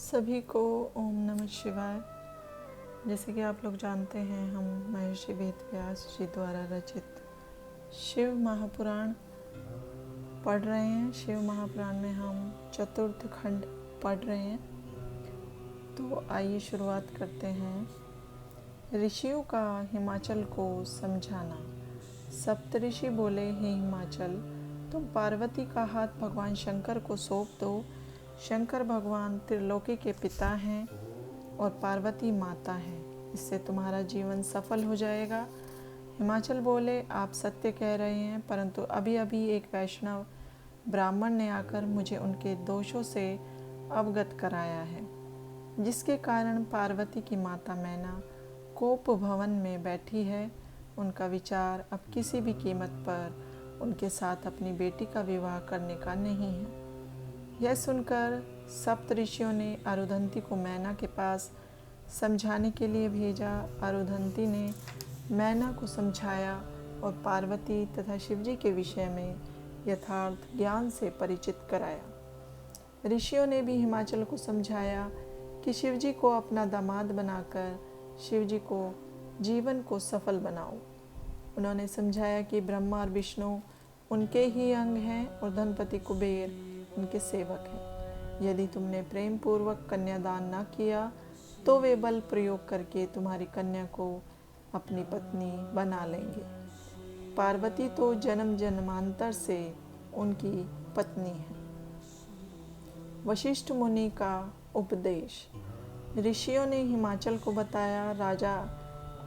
सभी को ओम नमः शिवाय। जैसे कि आप लोग जानते हैं, हम महर्षि वेद व्यास जी द्वारा रचित शिव महापुराण पढ़ रहे हैं। शिव महापुराण में हम चतुर्थ खंड पढ़ रहे हैं। तो आइए शुरुआत करते हैं। ऋषियों का हिमाचल को समझाना। सप्तऋषि बोले, हे हिमाचल, तुम पार्वती का हाथ भगवान शंकर को सौंप दो। शंकर भगवान त्रिलोकी के पिता हैं और पार्वती माता है। इससे तुम्हारा जीवन सफल हो जाएगा। हिमाचल बोले, आप सत्य कह रहे हैं, परंतु अभी अभी एक वैष्णव ब्राह्मण ने आकर मुझे उनके दोषों से अवगत कराया है, जिसके कारण पार्वती की माता मैना कोप भवन में बैठी है। उनका विचार अब किसी भी कीमत पर उनके साथ अपनी बेटी का विवाह करने का नहीं है। यह सुनकर सप्तऋषियों ने अरुंधति को मैना के पास समझाने के लिए भेजा। अरुंधति ने मैना को समझाया और पार्वती तथा शिवजी के विषय में यथार्थ ज्ञान से परिचित कराया। ऋषियों ने भी हिमाचल को समझाया कि शिवजी को अपना दामाद बनाकर शिवजी को जीवन को सफल बनाओ। उन्होंने समझाया कि ब्रह्मा और विष्णु उनके ही अंग हैं और धनपति कुबेर उनके सेवक हैं। यदि तुमने प्रेम पूर्वक कन्यादान न किया तो वे बल प्रयोग करके तुम्हारी कन्या को अपनी पत्नी बना लेंगे। पार्वती तो जन्म जन्मांतर से उनकी पत्नी है। वशिष्ठ मुनि का उपदेश। ऋषियों ने हिमाचल को बताया, राजा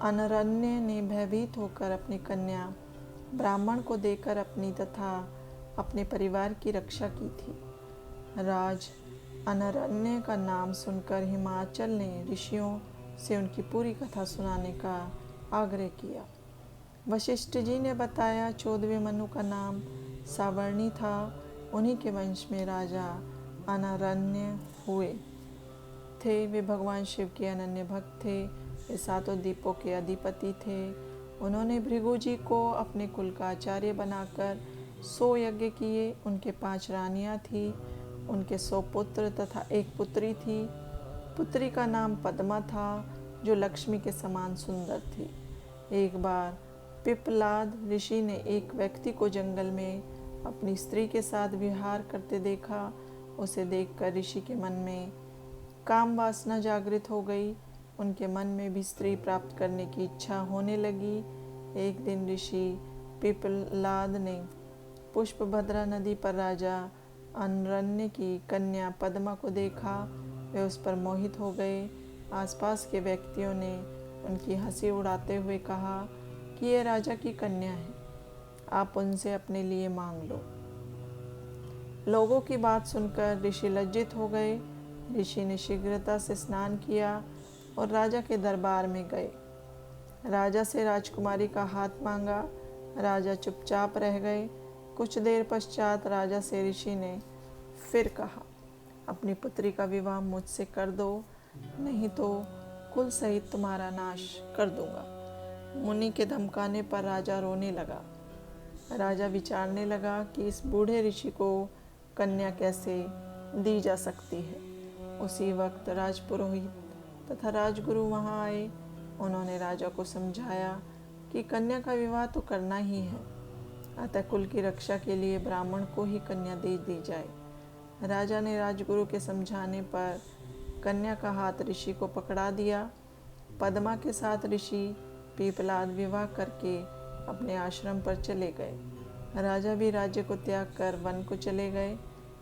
अनरण्य ने भयभीत होकर अपनी कन्या ब्राह्मण को देकर अपनी तथा अपने परिवार की रक्षा की थी। राज अनरण्य का नाम सुनकर हिमाचल ने ऋषियों से उनकी पूरी कथा सुनाने का आग्रह किया। वशिष्ठ जी ने बताया, 14वें मनु का नाम सावर्णी था। उन्हीं के वंश में राजा अनरण्य हुए थे। वे भगवान शिव के अनन्य भक्त थे। वे 7 द्वीपों के अधिपति थे। उन्होंने भृगु जी को अपने कुल का आचार्य बनाकर 100 यज्ञ किए। उनके 5 रानियां थीं। उनके 100 पुत्र तथा एक पुत्री थी। पुत्री का नाम पद्मा था, जो लक्ष्मी के समान सुंदर थी। एक बार पिप्पलाद ऋषि ने एक व्यक्ति को जंगल में अपनी स्त्री के साथ विहार करते देखा। उसे देखकर ऋषि के मन में काम वासना जागृत हो गई। उनके मन में भी स्त्री प्राप्त करने की इच्छा होने लगी। एक दिन ऋषि पिप्पलाद ने पुष्पभद्रा नदी पर राजा अनरण्य की कन्या पद्मा को देखा। वे उस पर मोहित हो गए। आसपास के व्यक्तियों ने उनकी हंसी उड़ाते हुए कहा कि ये राजा की कन्या है, आप उनसे अपने लिए मांग लो। लोगों की बात सुनकर ऋषि लज्जित हो गए। ऋषि ने शीघ्रता से स्नान किया और राजा के दरबार में गए। राजा से राजकुमारी का हाथ मांगा। राजा चुपचाप रह गए। कुछ देर पश्चात राजा से ऋषि ने फिर कहा, अपनी पुत्री का विवाह मुझसे कर दो, नहीं तो कुल सहित तुम्हारा नाश कर दूंगा। मुनि के धमकाने पर राजा रोने लगा। राजा विचारने लगा कि इस बूढ़े ऋषि को कन्या कैसे दी जा सकती है। उसी वक्त राजपुरोहित तथा राजगुरु वहां आए। उन्होंने राजा को समझाया कि कन्या का विवाह तो करना ही है, अतः कुल की रक्षा के लिए ब्राह्मण को ही कन्या दे दी जाए। राजा ने राजगुरु के समझाने पर कन्या का हाथ ऋषि को पकड़ा दिया। पद्मा के साथ ऋषि पिप्पलाद विवाह करके अपने आश्रम पर चले गए। राजा भी राज्य को त्याग कर वन को चले गए।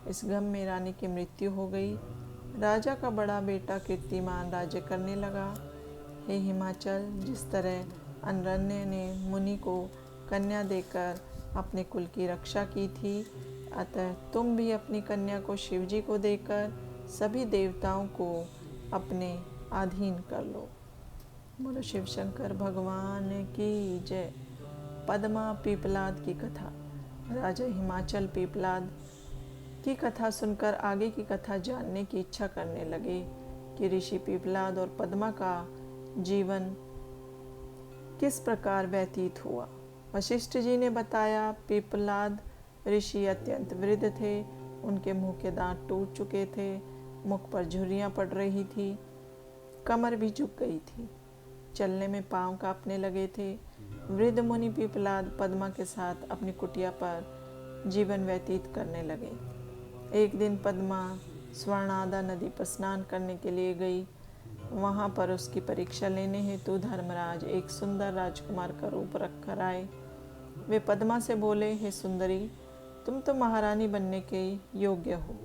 इस गम में रानी की मृत्यु हो गई। राजा का बड़ा बेटा कीर्तिमान राज्य करने लगा। हे हिमाचल, जिस तरह अनरण्य ने मुनि को कन्या देकर अपने कुल की रक्षा की थी, अतः तुम भी अपनी कन्या को शिवजी को देकर सभी देवताओं को अपने अधीन कर लो। बोलो शिव शंकर भगवान की जय। पद्मा पिप्पलाद की कथा। राजा हिमाचल पिप्पलाद की कथा सुनकर आगे की कथा जानने की इच्छा करने लगे कि ऋषि पिप्पलाद और पद्मा का जीवन किस प्रकार व्यतीत हुआ। वशिष्ठ जी ने बताया, पिप्पलाद ऋषि अत्यंत वृद्ध थे। उनके मुंह के दांत टूट चुके थे। मुख पर झुर्रियाँ पड़ रही थी, कमर भी झुक गई थी, चलने में पांव कांपने लगे थे। वृद्ध मुनि पिपलाद पद्मा के साथ अपनी कुटिया पर जीवन व्यतीत करने लगे। एक दिन पद्मा स्वर्णादा नदी पर स्नान करने के लिए गई। वहाँ पर उसकी परीक्षा लेने हेतु धर्मराज एक सुंदर राजकुमार का रूप रख कर आए। वे पद्मा से बोले, हे सुंदरी, तुम तो महारानी बनने के योग्य हो।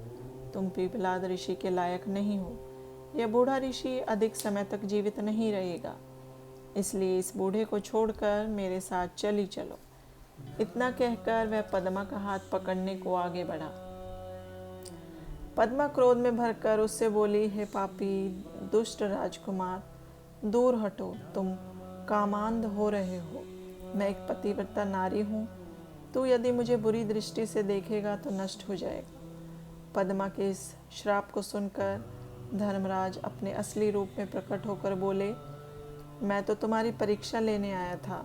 तुम पिपलाद ऋषि के लायक नहीं हो। यह बूढ़ा ऋषि अधिक समय तक जीवित नहीं रहेगा, इसलिए इस बूढ़े को छोड़कर मेरे साथ चली चलो। इतना कहकर वह पद्मा का हाथ पकड़ने को आगे बढ़ा। पद्मा क्रोध में भरकर उससे बोली, हे पापी दुष्ट राजकुमार, दूर हटो, तुम कामांध हो रहे हो। मैं एक पतिव्रता नारी हूँ। तू यदि मुझे बुरी दृष्टि से देखेगा तो नष्ट हो जाएगा। पद्मा के इस श्राप को सुनकर धर्मराज अपने असली रूप में प्रकट होकर बोले, मैं तो तुम्हारी परीक्षा लेने आया था।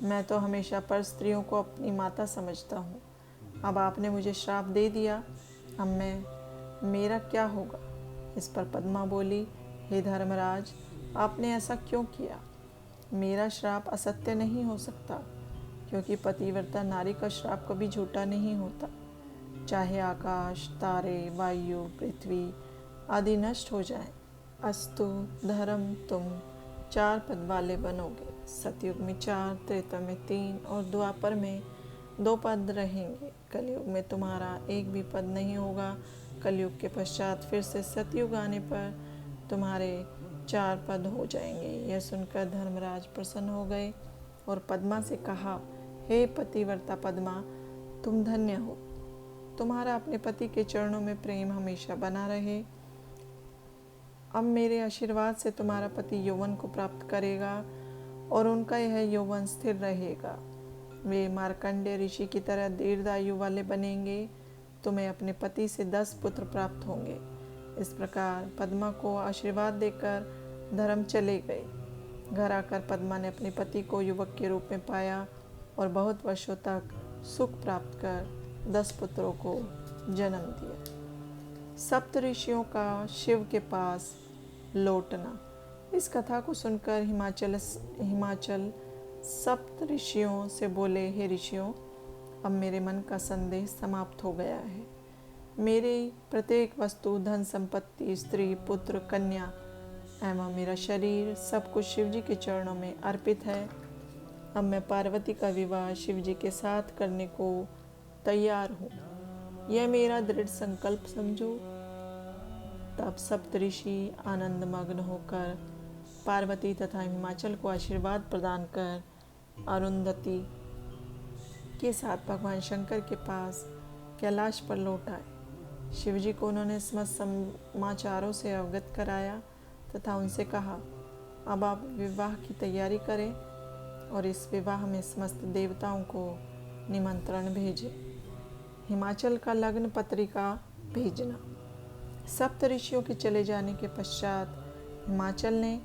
मैं तो हमेशा पर स्त्रियों को अपनी माता समझता हूँ। अब आपने मुझे श्राप दे दिया, अब मेरा क्या होगा? इस पर पद्मा बोली, हे धर्मराज, आपने ऐसा क्यों किया? मेरा श्राप असत्य नहीं हो सकता, क्योंकि पतिव्रता नारी का श्राप कभी झूठा नहीं होता। चाहे आकाश, तारे, वायु, पृथ्वी आदि नष्ट हो जाएं, अस्तु धर्म तुम 4 पद वाले बनोगे। सतयुग में 4, त्रेता में 3 और द्वापर में 2 पद रहेंगे। कलयुग में तुम्हारा एक भी पद नहीं होगा। कलयुग के पश्चात फिर से सतयुग आने पर तुम्हारे 4 पद हो जाएंगे। यह सुनकर धर्मराज प्रसन्न हो गए और पद्मा से कहा, हे पतिव्रता पद्मा, तुम धन्य हो। तुम्हारा अपने पति के चरणों में प्रेम हमेशा बना रहे। अब मेरे आशीर्वाद से तुम्हारा पति यौवन को प्राप्त करेगा और उनका यह यौवन स्थिर रहेगा। वे मार्कंडेय ऋषि की तरह दीर्घायु वाले बनेंगे। तुम्हें अपने पति से 10 पुत्र प्राप्त होंगे। इस प्रकार पद्मा को आशीर्वाद देकर धर्म चले गए। घर आकर पद्मा ने अपने पति को युवक के रूप में पाया और बहुत वर्षों तक सुख प्राप्त कर 10 पुत्रों को जन्म दिया। सप्त ऋषियों का शिव के पास लौटना। इस कथा को सुनकर हिमाचल सप्त ऋषियों से बोले, हे ऋषियों, अब मेरे मन का संदेह समाप्त हो गया है। मेरी प्रत्येक वस्तु, धन संपत्ति, स्त्री, पुत्र, कन्या एवं मेरा शरीर सब कुछ शिवजी के चरणों में अर्पित है। अब मैं पार्वती का विवाह शिवजी के साथ करने को तैयार हूँ। यह मेरा दृढ़ संकल्प समझो। तब सप्तऋषि आनंद मग्न होकर पार्वती तथा हिमाचल को आशीर्वाद प्रदान कर अरुंधति के साथ भगवान शंकर के पास कैलाश पर लौट आए। शिवजी को उन्होंने समस्त समाचारों से अवगत कराया तथा उनसे कहा, अब आप विवाह की तैयारी करें और इस विवाह में समस्त देवताओं को निमंत्रण भेजें। हिमाचल का लग्न पत्रिका भेजना। सप्त ऋषियों के चले जाने के पश्चात हिमाचल ने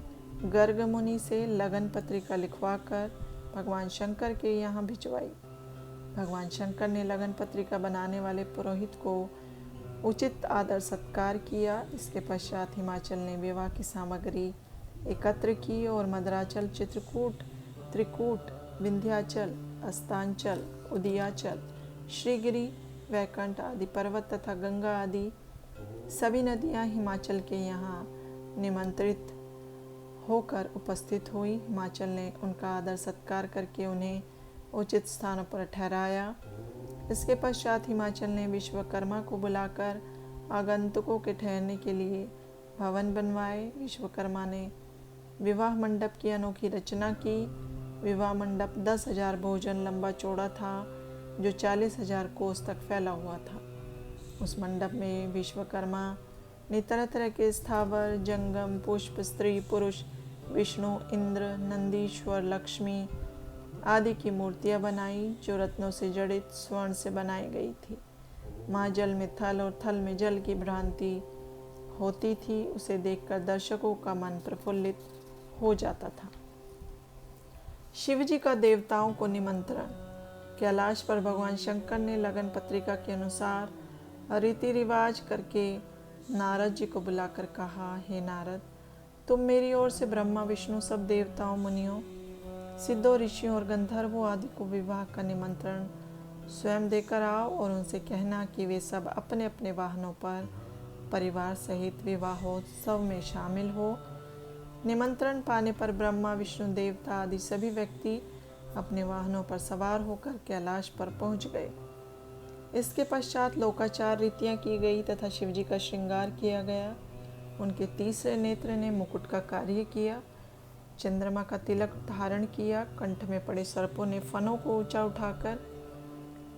गर्ग मुनि से लगन पत्रिका लिखवाकर भगवान शंकर के यहाँ भिजवाई। भगवान शंकर ने लगन पत्रिका बनाने वाले पुरोहित को उचित आदर सत्कार किया। इसके पश्चात हिमाचल ने विवाह की सामग्री एकत्र की और मद्राचल, चित्रकूट, त्रिकूट, विंध्याचल, अस्तांचल, उदियाचल, श्रीगिरी, वैकुंठ आदि पर्वत तथा गंगा आदि सभी नदियाँ हिमाचल के यहाँ निमंत्रित होकर उपस्थित हुई। हिमाचल ने उनका आदर सत्कार करके उन्हें उचित स्थानों पर ठहराया। इसके पश्चात हिमाचल ने विश्वकर्मा को बुलाकर आगंतुकों के ठहरने के लिए भवन बनवाए। विश्वकर्मा ने विवाह मंडप की अनोखी रचना की। विवाह मंडप 10,000 भोजन लंबा चौड़ा था, जो 40,000 कोस तक फैला हुआ था। उस मंडप में विश्वकर्मा ने तरह तरह के स्थावर, जंगम, पुष्प, स्त्री, पुरुष, विष्णु, इंद्र, नंदीश्वर, लक्ष्मी आदि की मूर्तियां बनाई, जो रत्नों से जड़ित स्वर्ण से बनाई गई थी। माँ जल में थल और थल में जल की भ्रांति होती थी। उसे देखकर दर्शकों का मन प्रफुल्लित हो जाता था। शिवजी का देवताओं को निमंत्रण। कैलाश पर भगवान शंकर ने लगन पत्रिका के अनुसार रीति रिवाज करके नारद जी को बुलाकर कहा, हे नारद, तुम मेरी ओर से ब्रह्मा विष्णु सब देवताओं, मुनियों, सिद्धों, ऋषियों और गंधर्वों आदि को विवाह का निमंत्रण स्वयं देकर आओ और उनसे कहना कि वे सब अपने अपने वाहनों पर परिवार सहित विवाहोत्सव में शामिल हो। निमंत्रण पाने पर ब्रह्मा विष्णु देवता आदि सभी व्यक्ति अपने वाहनों पर सवार होकर कैलाश पर पहुंच गए। इसके पश्चात लोकाचार रीतियां की गई तथा शिवजी का श्रृंगार किया गया। उनके तीसरे नेत्र ने मुकुट का कार्य किया, चंद्रमा का तिलक धारण किया, कंठ में पड़े सर्पों ने फनों को ऊंचा उठाकर,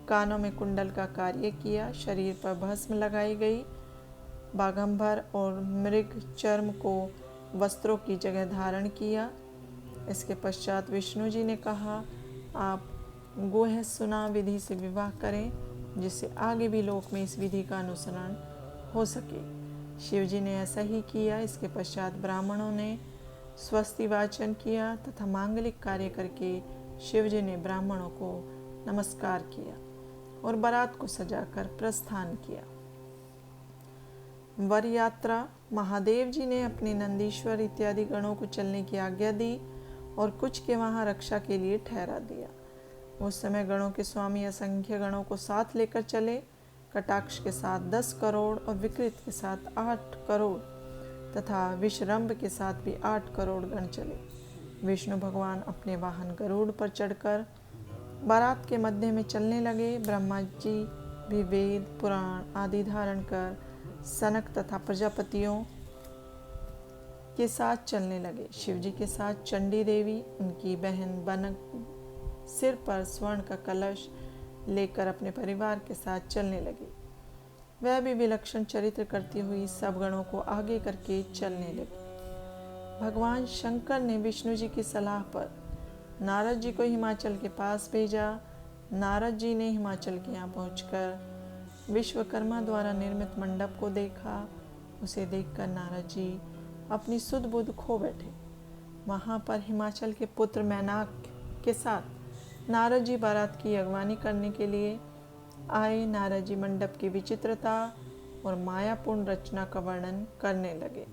कानों में कुंडल का कार्य किया, शरीर पर भस्म लगाई गई, बाघंबर और मृग चर्म को वस्त्रों की जगह धारण किया। इसके पश्चात विष्णु जी ने कहा, आप गुह सुना विधि से विवाह करें, जिससे आगे भी लोक में इस विधि का अनुसरण हो सके। शिव जी ने ऐसा ही किया। इसके पश्चात ब्राह्मणों ने स्वस्ति वाचन किया तथा मांगलिक कार्य करके शिव जी ने ब्राह्मणों को नमस्कार किया और बारात को सजाकर प्रस्थान किया। वर यात्रा। महादेव जी ने अपने नंदीश्वर इत्यादि गणों को चलने की आज्ञा दी और कुछ के वहां रक्षा के लिए ठहरा दिया। उस समय गणों के स्वामी असंख्य गणों को साथ लेकर चले। कटाक्ष के साथ 10 करोड़ और विकृत के साथ 8 करोड़ तथा विश्रम्भ के साथ भी 8 करोड़ गण चले। विष्णु भगवान अपने वाहन गरुड़ पर चढ़कर बारात के मध्य में चलने लगे। ब्रह्मा जी भी वेद पुराण आदि धारण कर सनक तथा प्रजापतियों के साथ चलने लगे। शिवजी के साथ चंडी देवी, उनकी बहन बनक सिर पर स्वर्ण का कलश लेकर अपने परिवार के साथ चलने लगी। वह भी विलक्षण चरित्र करती हुई सब गणों को आगे करके चलने लगी। भगवान शंकर ने विष्णु जी की सलाह पर नारद जी को हिमाचल के पास भेजा। नारद जी ने हिमाचल के यहाँ पहुंचकर विश्वकर्मा द्वारा निर्मित मंडप को देखा। उसे देखकर नारद जी अपनी सुध बुध खो बैठे। वहाँ पर हिमाचल के पुत्र मैनाक के साथ नारद जी बारात की अगवानी करने के लिए आए। नारद जी मंडप की विचित्रता और मायापूर्ण रचना का वर्णन करने लगे।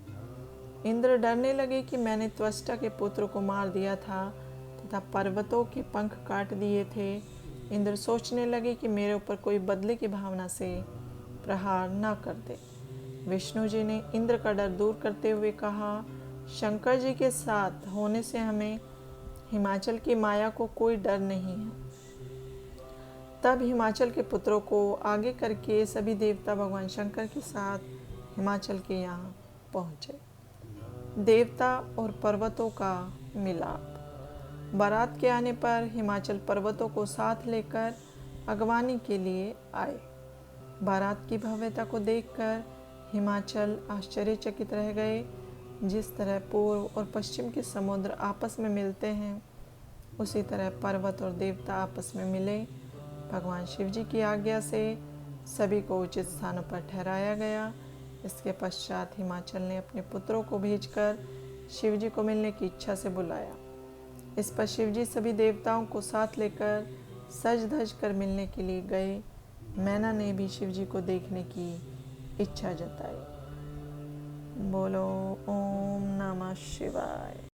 इंद्र डरने लगे कि मैंने त्वष्टा के पुत्र को मार दिया था तथा पर्वतों के पंख काट दिए थे। इंद्र सोचने लगे कि मेरे ऊपर कोई बदले की भावना से प्रहार न कर दे। विष्णु जी ने इंद्र का डर दूर करते हुए कहा, शंकर जी के साथ होने से हमें हिमाचल की माया को कोई डर नहीं है। तब हिमाचल के पुत्रों को आगे करके सभी देवता भगवान शंकर के साथ हिमाचल के यहाँ पहुँचे। देवता और पर्वतों का मिलाप। बारात के आने पर हिमाचल पर्वतों को साथ लेकर अगवानी के लिए आए। बारात की भव्यता को देखकर हिमाचल आश्चर्यचकित रह गए। जिस तरह पूर्व और पश्चिम के समुद्र आपस में मिलते हैं, उसी तरह पर्वत और देवता आपस में मिले। भगवान शिव जी की आज्ञा से सभी को उचित स्थानों पर ठहराया गया। इसके पश्चात हिमाचल ने अपने पुत्रों को भेजकर शिव जी को मिलने की इच्छा से बुलाया। इस पर शिव जी सभी देवताओं को साथ लेकर सज धज कर मिलने के लिए गए। मैना ने भी शिव जी को देखने की इच्छा जताई। बोलो ओम नमः शिवाय।